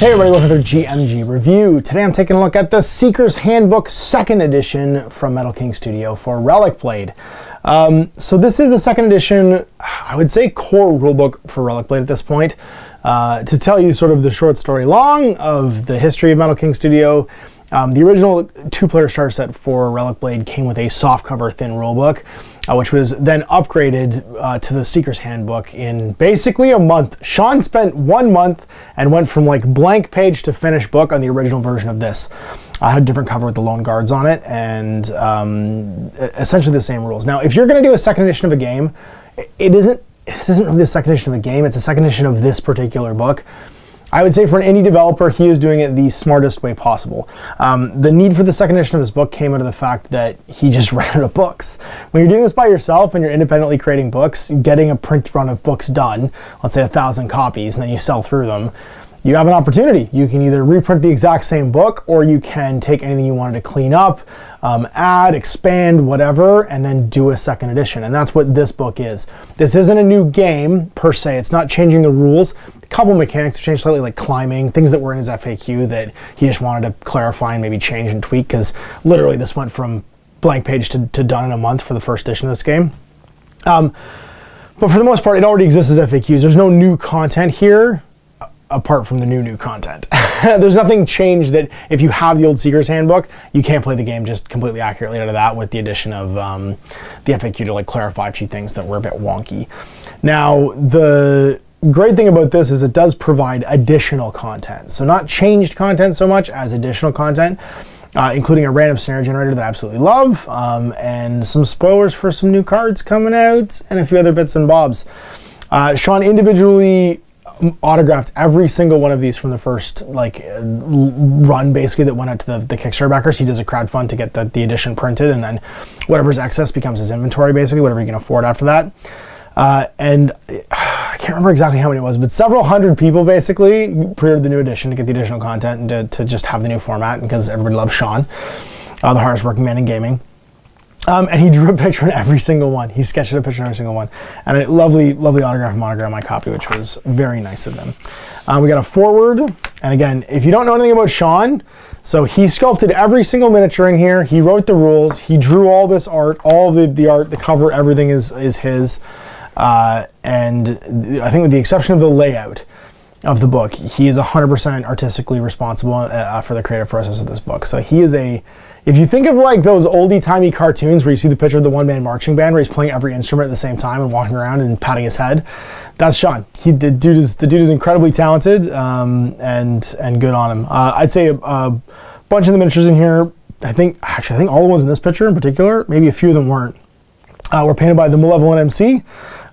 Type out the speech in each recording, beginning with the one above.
Hey everybody, welcome to the GMG review. Today I'm taking a look at the Seeker's Handbook 2nd edition from Metal King Studio for RELICBLADE. So this is the 2nd edition, I would say core rulebook for RELICBLADE at this point. To tell you sort of the short story long of the history of Metal King Studio, the original 2-player starter set for RELICBLADE came with a softcover thin rulebook, which was then upgraded to the Seeker's Handbook in basically a month. Sean spent 1 month and went from like blank page to finished book on the original version of this. I had a different cover with the lone guards on it and essentially the same rules. Now, if you're going to do a 2nd edition of a game, this isn't really the 2nd edition of a game, it's a 2nd edition of this particular book. I would say for an indie developer, he is doing it the smartest way possible. The need for the 2nd edition of this book came out of the fact that he just ran out of books. When you're doing this by yourself and you're independently creating books, getting a print run of books done, let's say 1,000 copies, and then you sell through them, you have an opportunity. You can either reprint the exact same book, or you can take anything you wanted to clean up, add, expand, whatever, and then do a 2nd edition. And that's what this book is. This isn't a new game, per se. It's not changing the rules. A couple mechanics have changed slightly, like climbing, things that were in his FAQ that he just wanted to clarify and maybe change and tweak, because literally this went from blank page to done in a month for the 1st edition of this game. But for the most part, it already exists as FAQs. There's no new content here, apart from the new content. There's nothing changed that if you have the old Seeker's Handbook, you can't play the game just completely accurately out of that, with the addition of the FAQ to like clarify a few things that were a bit wonky. Now, the great thing about this is it does provide additional content. So not changed content so much as additional content, including a random scenario generator that I absolutely love, and some spoilers for some new cards coming out, and a few other bits and bobs. Sean individually autographed every single one of these from the first run basically that went out to the Kickstarter backers. He does a crowdfund to get the edition printed, and then whatever's excess becomes his inventory, basically whatever he can afford after that. And I can't remember exactly how many it was, but several hundred people basically pre-ordered the new edition to get the additional content and to just have the new format, because everybody loves Sean, the hardest working man in gaming. And he drew a picture in every single one. He sketched a picture in every single one. And a lovely, lovely autograph monogram on my copy, which was very nice of them. We got a foreword. And again, if you don't know anything about Sean, so he sculpted every single miniature in here. He wrote the rules. He drew all this art, all the art, the cover, everything is his. And I think with the exception of the layout of the book, he is 100% artistically responsible for the creative process of this book. So he is if you think of like those oldie-timey cartoons where you see the picture of the one-man marching band where he's playing every instrument at the same time and walking around and patting his head, that's Sean. The dude is incredibly talented, and good on him. I'd say a bunch of the miniatures in here, I think all the ones in this picture in particular, maybe a few of them weren't, were painted by the Malevolent MC.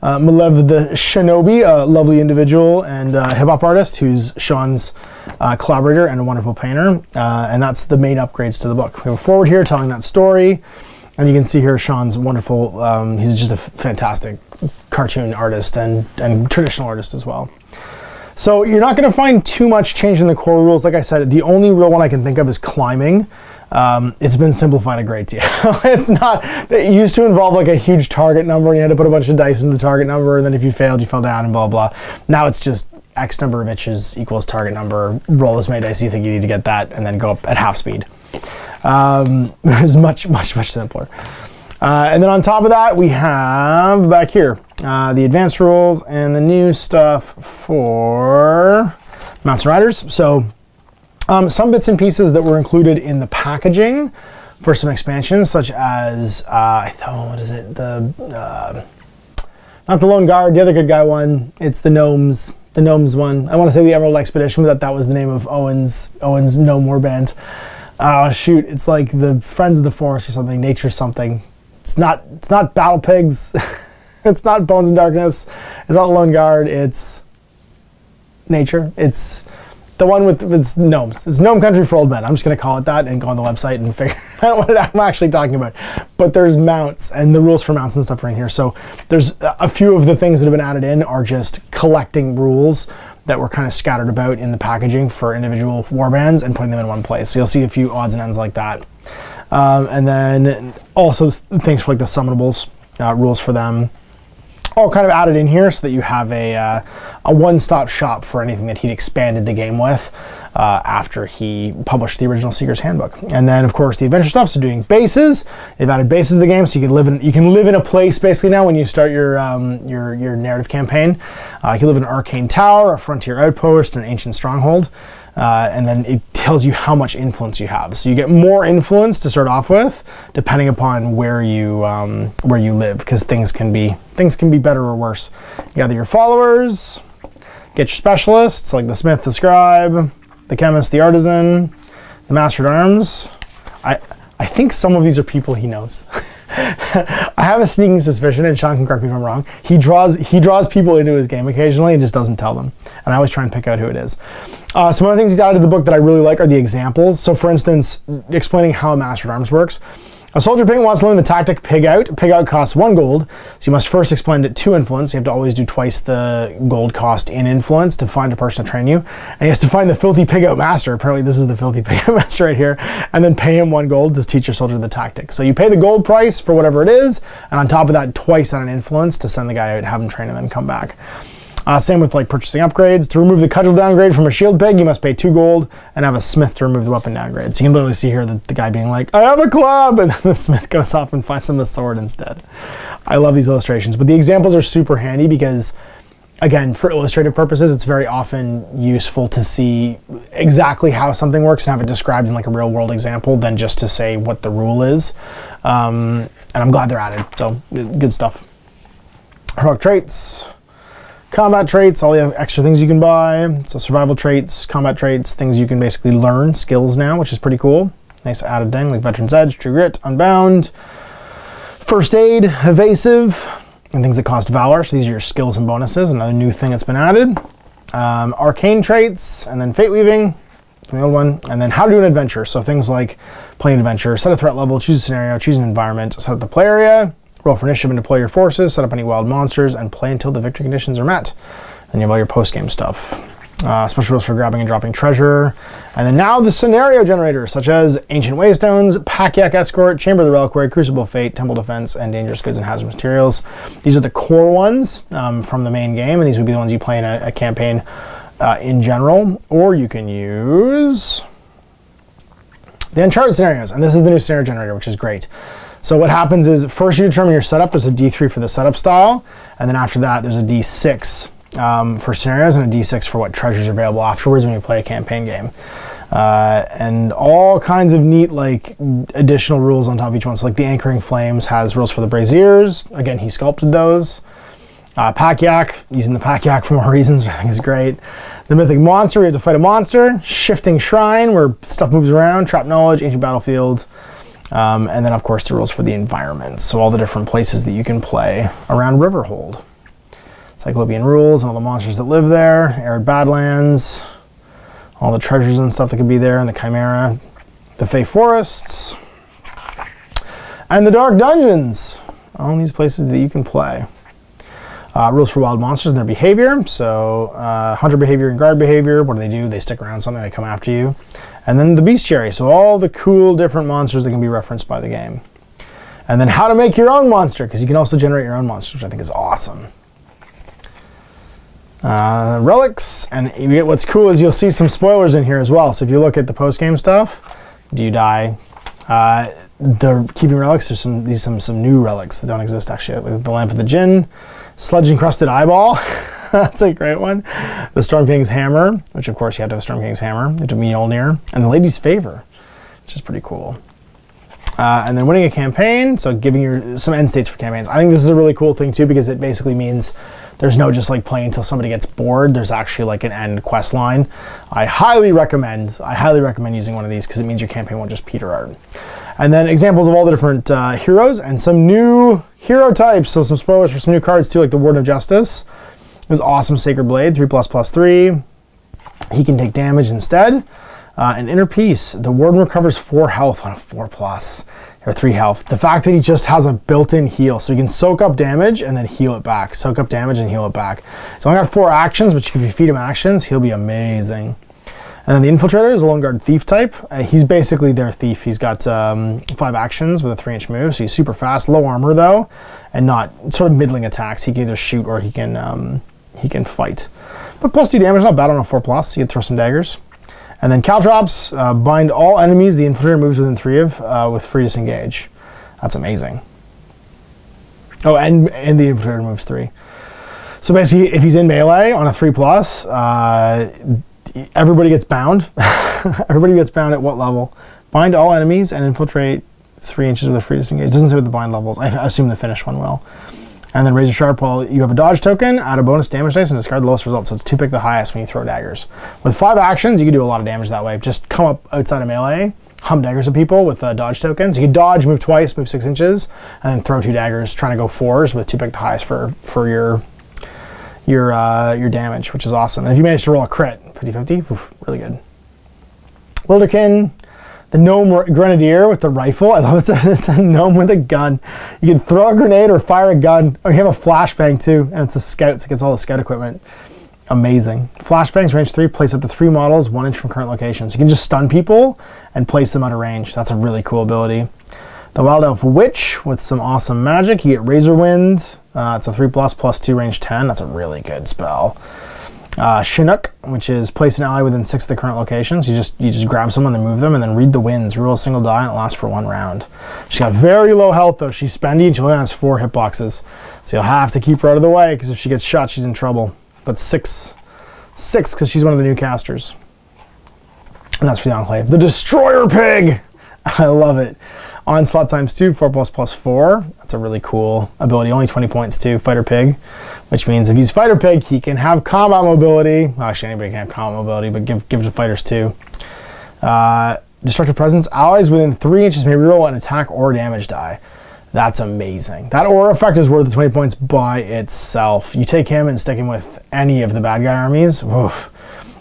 Malev the Shinobi, a lovely individual and hip-hop artist who's Sean's collaborator and a wonderful painter, and that's the main upgrades to the book. We have a foreword here telling that story, and you can see here Sean's wonderful, he's just a fantastic cartoon artist and traditional artist as well. So you're not going to find too much change in the core rules. Like I said, the only real one I can think of is climbing. It's been simplified a great deal. It used to involve like a huge target number, and you had to put a bunch of dice into the target number, and then if you failed, you fell down, and blah, blah. Now it's just X number of inches equals target number, roll as many dice you think you need to get that, and then go up at half speed. It's much, much, much simpler. And then on top of that, we have back here, the advanced rules and the new stuff for Mounts and Riders. So some bits and pieces that were included in the packaging for some expansions, such as, what is it? Not the Lone Guard, the other good guy one. It's the Gnomes one. I want to say the Emerald Expedition, but that was the name of Owen's Gnome Warband. Oh shoot, it's like the Friends of the Forest or something, Nature something. It's not Battle Pigs. It's not Bones and Darkness. It's not Lone Guard. It's Nature. It's the one with gnomes. It's Gnome Country for Old Men. I'm just going to call it that and go on the website and figure out what I'm actually talking about. But there's mounts, and the rules for mounts and stuff are in here. So there's a few of the things that have been added in are just collecting rules that were kind of scattered about in the packaging for individual warbands and putting them in one place. So you'll see a few odds and ends like that. And then also things for like the summonables, rules for them. all kind of added in here so that you have a one-stop shop for anything that he'd expanded the game with after he published the original Seeker's Handbook. And then, of course, the adventure stuff, so doing bases. They've added bases to the game, so you can live in a place basically now when you start your narrative campaign. You can live in an arcane tower, a frontier outpost, an ancient stronghold. And then it tells you how much influence you have. So you get more influence to start off with, depending upon where you live, because things can be better or worse. You gather your followers, get your specialists like the smith, the scribe, the chemist, the artisan, the master at arms. I think some of these are people he knows. I have a sneaking suspicion, and Sean can correct me if I'm wrong. He draws people into his game occasionally and just doesn't tell them. And I always try and pick out who it is. Some other things he's added to the book that I really like are the examples. So for instance, explaining how a master at arms works. A soldier pig wants to learn the tactic pig out. Pig out costs 1 gold, so you must first explain it 2 influence. You have to always do twice the gold cost in influence to find a person to train you. And he has to find the filthy pig out master. Apparently this is the filthy pig out master right here. And then pay him 1 gold to teach your soldier the tactic. So you pay the gold price for whatever it is, and on top of that, twice on an influence to send the guy out, have him train, and then come back. Same with like purchasing upgrades. To remove the cudgel downgrade from a shield pig, you must pay 2 gold and have a smith to remove the weapon downgrade. So you can literally see here the guy being like, I have a club, and then the smith goes off and finds him a sword instead. I love these illustrations, but the examples are super handy because, again, for illustrative purposes, it's very often useful to see exactly how something works and have it described in like a real world example than just to say what the rule is. And I'm glad they're added, so good stuff. Heroic traits. Combat traits, all the extra things you can buy. So survival traits, combat traits, things you can basically learn, skills now, which is pretty cool. Nice added thing, like Veteran's Edge, True Grit, Unbound, First Aid, Evasive, and things that cost Valor. So these are your skills and bonuses, another new thing that's been added. Arcane traits, and then Fate Weaving, from the old one, and then how to do an adventure. So things like play an adventure, set a threat level, choose a scenario, choose an environment, set up the play area, roll for initiative and deploy your forces, set up any wild monsters, and play until the victory conditions are met. Then you have all your post-game stuff. Special rules for grabbing and dropping treasure. And then now the scenario generator, such as Ancient Waystones, Pack-Yak Escort, Chamber of the Reliquary, Crucible Fate, Temple Defense, and Dangerous Goods and Hazardous Materials. These are the core ones from the main game, and these would be the ones you play in a campaign in general. Or you can use the Uncharted scenarios, and this is the new scenario generator, which is great. So what happens is, first you determine your setup. There's a D3 for the setup style, and then after that there's a D6 for scenarios and a D6 for what treasures are available afterwards when you play a campaign game. And all kinds of neat like additional rules on top of each one. So like the Anchoring Flames has rules for the Braziers. Again, he sculpted those. Pack-Yak, using the Pack-Yak for more reasons, which I think is great. The Mythic Monster, we have to fight a monster. Shifting Shrine, where stuff moves around. Trap Knowledge, Ancient Battlefield. And then, of course, the rules for the environment. So all the different places that you can play around Riverhold. Cyclopean rules and all the monsters that live there. Arid Badlands. All the treasures and stuff that could be there. And the Chimera. The Fey Forests. And the Dark Dungeons. All these places that you can play. Rules for wild monsters and their behavior. So hunter behavior and guard behavior. What do? They stick around something, they come after you. And then the bestiary, so all the cool different monsters that can be referenced by the game. And then how to make your own monster, because you can also generate your own monsters, which I think is awesome. Relics, and what's cool is you'll see some spoilers in here as well. So if you look at the post-game stuff, do you die? The keeping relics, there's some new relics that don't exist actually. Like the Lamp of the Djinn, Sludge Encrusted Eyeball. That's a great one. The Storm King's Hammer, which of course you have to have Storm King's Hammer. You have to have Mjolnir. And the Lady's Favor, which is pretty cool. And then winning a campaign, so giving you some end states for campaigns. I think this is a really cool thing too, because it basically means there's no just like playing until somebody gets bored. There's actually like an end quest line. I highly recommend using one of these because it means your campaign won't just peter out. And then examples of all the different heroes and some new hero types. So some spoilers for some new cards too, like the Warden of Justice. This awesome Sacred Blade, 3++3. He can take damage instead. And Inner Peace, the Warden recovers 4 health on a 4+, or 3 health. The fact that he just has a built-in heal, so he can soak up damage and then heal it back. Soak up damage and heal it back. So I got 4 actions, but if you feed him actions, he'll be amazing. And then the Infiltrator is a Lone Guard Thief type. He's basically their thief. He's got 5 actions with a 3-inch move, so he's super fast, low armor though, and not sort of middling attacks. He can either shoot or he can fight. But +2 damage, not bad on a 4+. You can throw some daggers. And then Caltrops, bind all enemies the Infiltrator moves within 3 of with free disengage. That's amazing. Oh, and the Infiltrator moves 3. So basically, if he's in melee on a 3+, everybody gets bound. Everybody gets bound at what level? Bind all enemies and infiltrate 3 inches with a free disengage. It doesn't say what the bind levels. I assume the finished one will. And then Razor Sharp, well, you have a dodge token, add a bonus damage dice, and discard the lowest result. So it's 2 pick the highest when you throw daggers. With 5 actions, you can do a lot of damage that way. Just come up outside of melee, hum daggers at people with dodge tokens. You can dodge, move twice, move 6 inches, and then throw 2 daggers, trying to go 4s with 2 pick the highest for your damage, which is awesome. And if you manage to roll a crit, 50-50, oof, really good. Wilderkin, the Gnome Grenadier with the rifle. I love it. It's a gnome with a gun. You can throw a grenade or fire a gun, or you have a flashbang too, and it's a scout, so it gets all the scout equipment. Amazing. Flashbangs, range 3, place up to 3 models, 1 inch from current locations. You can just stun people and place them out of range. That's a really cool ability. The Wild Elf Witch with some awesome magic. You get Razor Wind. It's a 3+, +2, range 10. That's a really good spell. Chinook, which is place an ally within 6 of the current locations. You just grab someone and move them, and then read the winds. Roll a single die, and it lasts for 1 round. She's got very low health though. She's spendy, and she only has 4 hitboxes. So you'll have to keep her out of the way, because if she gets shot, she's in trouble. But 6, because she's one of the new casters. And that's for the Enclave. The Destroyer Pig! I love it. Onslaught ×2, 4+, +4. That's a really cool ability. Only 20 points too, Fighter Pig. Which means if he's Fighter Pig, he can have combat mobility. Well, actually, anybody can have combat mobility, but give it to fighters too. Destructive Presence. Allies within 3 inches may reroll an attack or damage die. That's amazing. That aura effect is worth the 20 points by itself. You take him and stick him with any of the bad guy armies. Oof.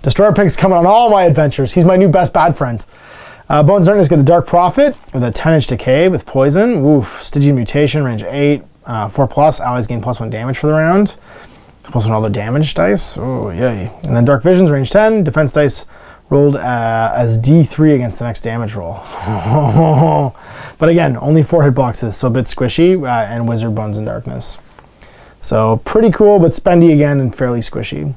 Destroyer Pig's coming on all my adventures. He's my new best bad friend. Bones Darkness get the Dark Prophet with a 10-inch decay with poison. Oof. Stygian Mutation, range 8. 4+, allies gain +1 damage for the round. +1 all the damage dice. Oh, yay. And then Dark Visions, range 10. Defense dice rolled as D3 against the next damage roll. But again, only 4 hitboxes, so a bit squishy, and Wizard Bones in Darkness. So pretty cool, but spendy again and fairly squishy.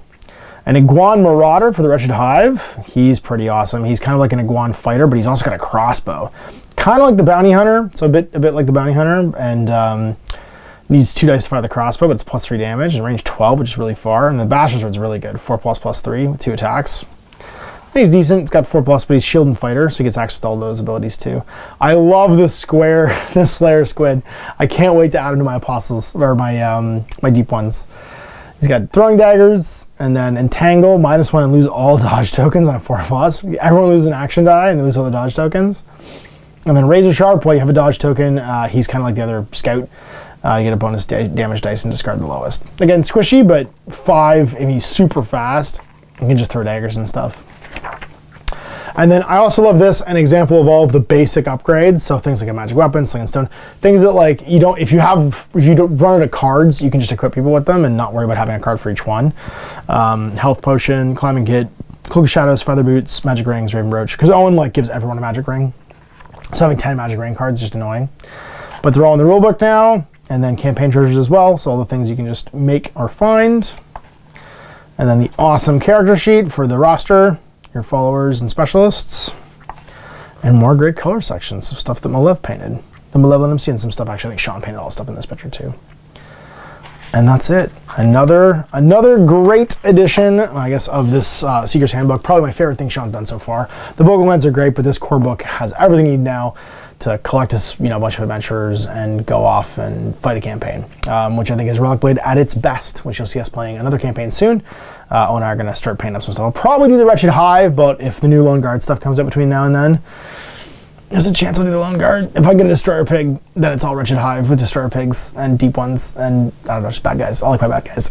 An Iguan Marauder for the Wretched Hive. He's pretty awesome. He's kind of like an Iguan fighter, but he's also got a crossbow. Kind of like the Bounty Hunter, so a bit like the Bounty Hunter, and needs 2 dice to fire the crossbow, but it's +3 damage, and range 12, which is really far. And the Bastard Sword's really good, 4+, +3 with 2 attacks. He's decent. It's got 4+, but he's shield and fighter, so he gets access to all those abilities too. I love this square, this Slayer Squid. I can't wait to add him to my apostles, or my my deep ones. He's got throwing daggers, and then entangle, -1 and lose all dodge tokens on a 4+. Everyone loses an action die, and they lose all the dodge tokens. And then Razor Sharp, while you have a dodge token, he's kind of like the other scout. You get a bonus damage dice and discard the lowest. Again, squishy, but 5, and he's super fast. You can just throw daggers and stuff. And then I also love this, an example of all of the basic upgrades. So things like a magic weapon, sling and stone, things that like you don't, if you don't run out of cards, you can just equip people with them and not worry about having a card for each one. Health potion, climbing kit, cloak of shadows, feather boots, magic rings, raven brooch. Because Owen like gives everyone a magic ring. So having 10 magic ring cards is just annoying. But they're all in the rulebook now. And then campaign treasures as well, so all the things you can just make or find. And then the awesome character sheet for the roster, your followers and specialists. And more great color sections of stuff that Malev painted. The Malevolent MC and some stuff, actually I think Sean painted all the stuff in this picture too. And that's it. Another great edition, I guess, of this Seeker's Handbook. Probably my favorite thing Sean's done so far. The Vocal Lands are great, but this core book has everything you need now to collect a bunch of adventures and go off and fight a campaign, which I think is RELICBLADE at its best, which you'll see us playing another campaign soon. Owen and I are going to start painting up some stuff. I'll probably do the Wretched Hive, but if the new Lone Guard stuff comes out between now and then, there's a chance I'll do the Lone Guard. If I get a Destroyer Pig, then it's all Wretched Hive with Destroyer Pigs and deep ones and, I don't know, just bad guys. I like my bad guys.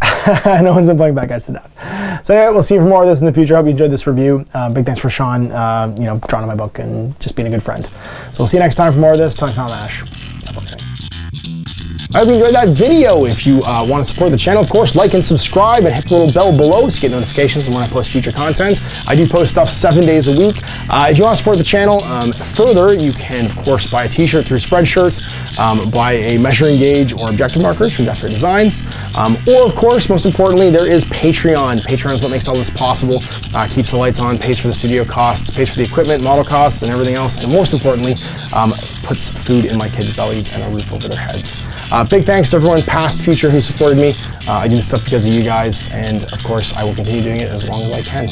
No one's been playing bad guys to death. So anyway, we'll see you for more of this in the future. I hope you enjoyed this review. Big thanks for Sean, drawing my book and just being a good friend. So we'll see you next time for more of this. Thanks, Tom Ash. Have a good night. I hope you enjoyed that video. If you want to support the channel, of course, like and subscribe and hit the little bell below so you get notifications when I post future content. I do post stuff 7 days a week. If you want to support the channel further, you can, of course, buy a t-shirt through Spreadshirts, buy a measuring gauge or objective markers from Death Ray Designs, or, of course, most importantly, there is Patreon. Patreon is what makes all this possible, keeps the lights on, pays for the studio costs, pays for the equipment, model costs, and everything else, and most importantly, puts food in my kids' bellies and a roof over their heads. Big thanks to everyone, past, future, who supported me. I do this stuff because of you guys, and of course, I will continue doing it as long as I can.